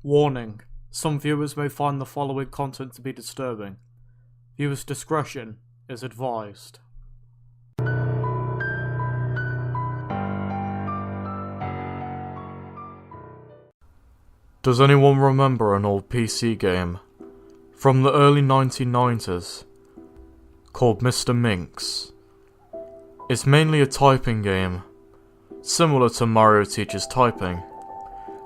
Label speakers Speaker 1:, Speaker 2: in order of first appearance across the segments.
Speaker 1: Warning: some viewers may find the following content to be disturbing. Viewers' discretion is advised. Does anyone remember an old PC game from the early 1990s called Mr. Minx? It's mainly a typing game, similar to Mario Teaches Typing.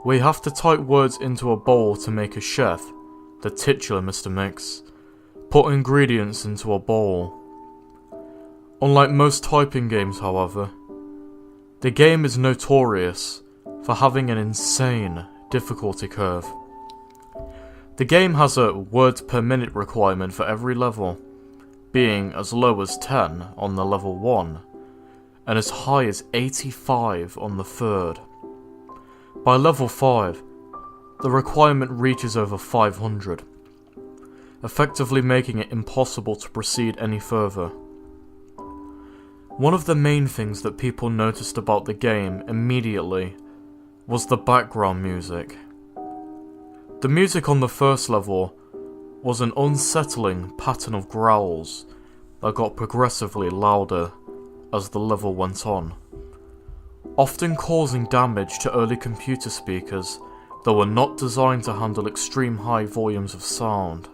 Speaker 1: We have to type words into a bowl to make a chef, the titular Mr. Mix, put ingredients into a bowl. Unlike most typing games, however, the game is notorious for having an insane difficulty curve. The game has a words per minute requirement for every level, being as low as 10 on the level 1, and as high as 85 on the 3rd. By level 5, the requirement reaches over 500, effectively making it impossible to proceed any further. One of the main things that people noticed about the game immediately was the background music. The music on the first level was an unsettling pattern of growls that got progressively louder as the level went on, often causing damage to early computer speakers that were not designed to handle extreme high volumes of sound.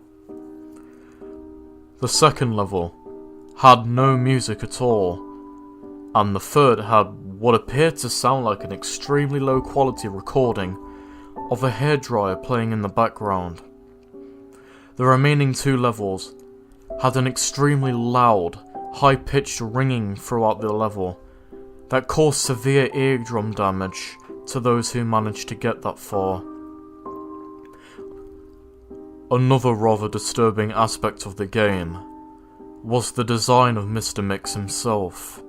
Speaker 1: The second level had no music at all, and the third had what appeared to sound like an extremely low quality recording of a hairdryer playing in the background. The remaining 2 levels had an extremely loud, high-pitched ringing throughout the level that caused severe eardrum damage to those who managed to get that far. Another rather disturbing aspect of the game was the design of Mr. Mix himself.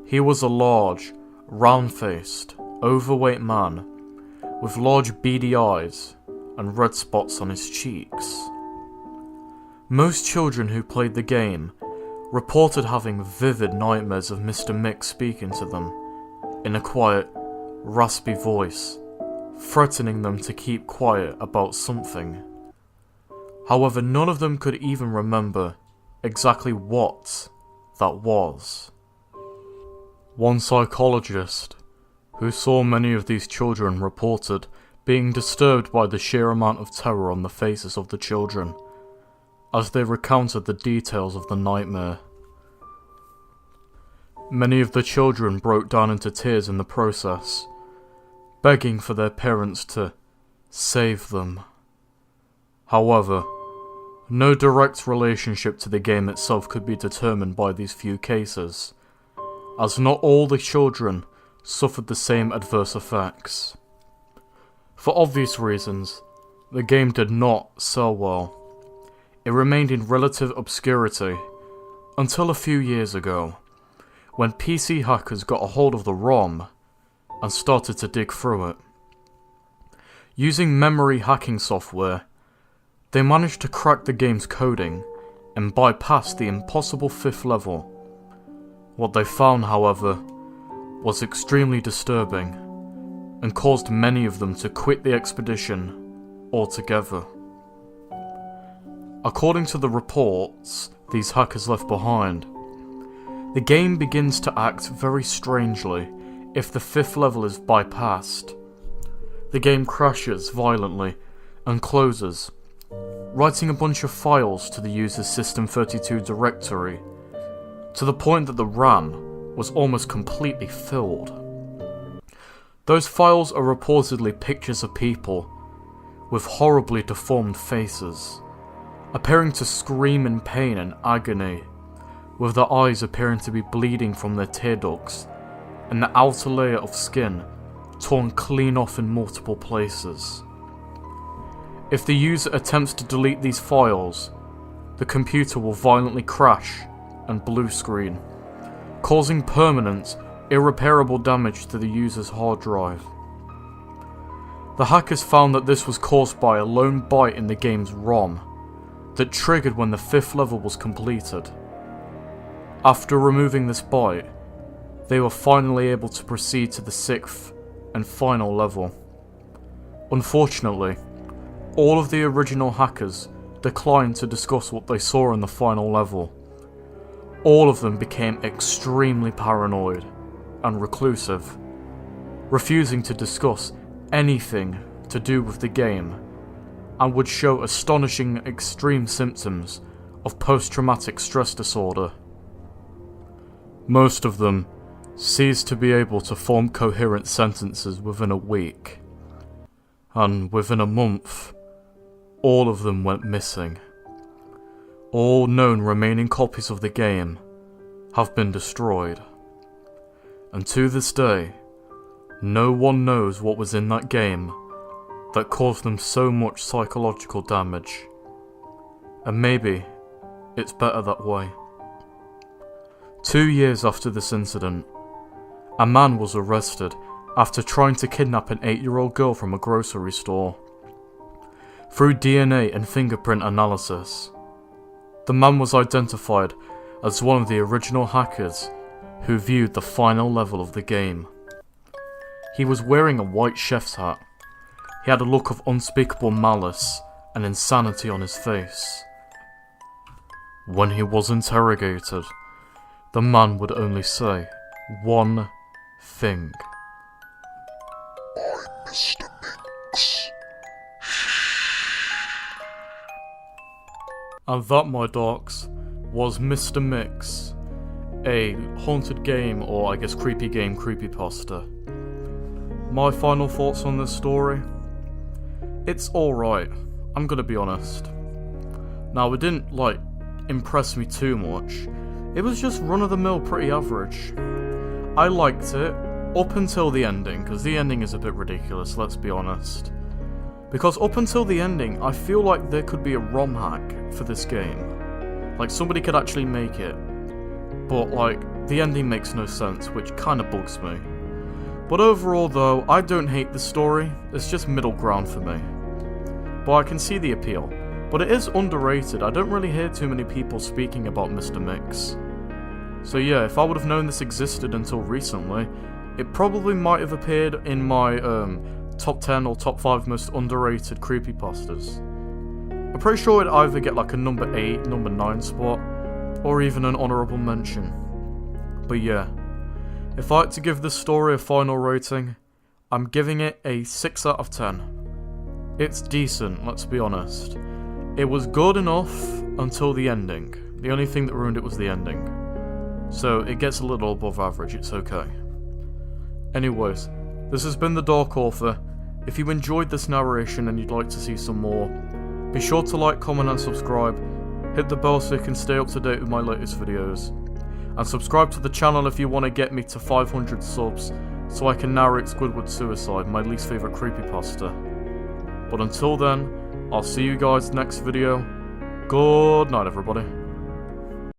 Speaker 1: He was a large, round-faced, overweight man with large beady eyes and red spots on his cheeks. Most children who played the game reported having vivid nightmares of Mr. Mix speaking to them in a quiet, raspy voice, threatening them to keep quiet about something. However, none of them could even remember exactly what that was. One psychologist who saw many of these children reported being disturbed by the sheer amount of terror on the faces of the children as they recounted the details of the nightmare. Many of the children broke down into tears in the process, begging for their parents to save them. However, no direct relationship to the game itself could be determined by these few cases, as not all the children suffered the same adverse effects. For obvious reasons, the game did not sell well. It remained in relative obscurity until a few years ago, when PC hackers got a hold of the ROM and started to dig through it. Using memory hacking software, they managed to crack the game's coding and bypass the impossible 5th level. What they found, however, was extremely disturbing and caused many of them to quit the expedition altogether. According to the reports these hackers left behind, the game begins to act very strangely if the 5th level is bypassed. The game crashes violently and closes, writing a bunch of files to the user's System32 directory, to the point that the RAM was almost completely filled. Those files are reportedly pictures of people with horribly deformed faces, appearing to scream in pain and agony, with their eyes appearing to be bleeding from their tear ducts, and the outer layer of skin torn clean off in multiple places. If the user attempts to delete these files, the computer will violently crash and blue screen, causing permanent, irreparable damage to the user's hard drive. The hackers found that this was caused by a lone byte in the game's ROM that triggered when the 5th level was completed. After removing this byte, they were finally able to proceed to the 6th and final level. Unfortunately, all of the original hackers declined to discuss what they saw in the final level. All of them became extremely paranoid and reclusive, refusing to discuss anything to do with the game, and would show astonishing extreme symptoms of post-traumatic stress disorder. Most of them ceased to be able to form coherent sentences within a week, and within a month, all of them went missing. All known remaining copies of the game have been destroyed, and to this day, no one knows what was in that game that caused them so much psychological damage. And maybe it's better that way. 2 years after this incident, a man was arrested after trying to kidnap an 8-year-old girl from a grocery store. Through DNA and fingerprint analysis, the man was identified as one of the original hackers who viewed the final level of the game. He was wearing a white chef's hat. He had a look of unspeakable malice and insanity on his face. When he was interrogated, the man would only say one thing.
Speaker 2: I'm Mr. Mix.
Speaker 1: And that, my dogs, was Mr. Mix, a haunted game, or I guess creepy game creepypasta. My final thoughts on this story? It's alright, I'm gonna be honest. Now, it didn't, impress me too much. It was just run-of-the-mill pretty average. I liked it, up until the ending, because the ending is a bit ridiculous, let's be honest. Because up until the ending, I feel like there could be a ROM hack for this game. Like, somebody could actually make it. But, the ending makes no sense, which kinda bugs me. But overall, though, I don't hate the story, it's just middle ground for me. But I can see the appeal. But it is underrated, I don't really hear too many people speaking about Mr. Mix. So yeah, if I would have known this existed until recently, it probably might have appeared in my top 10 or top 5 most underrated creepypastas. I'm pretty sure it'd either get a number 8, number 9 spot, or even an honourable mention. But yeah, if I had to give this story a final rating, I'm giving it a 6 out of 10. It's decent, let's be honest. It was good enough until the ending. The only thing that ruined it was the ending. So it gets a little above average, it's okay. Anyways, this has been The Dark Author. If you enjoyed this narration and you'd like to see some more, be sure to like, comment and subscribe. Hit the bell so you can stay up to date with my latest videos. And subscribe to the channel if you want to get me to 500 subs so I can narrate Squidward Suicide, my least favourite creepypasta. But until then, I'll see you guys next video. Good night, everybody.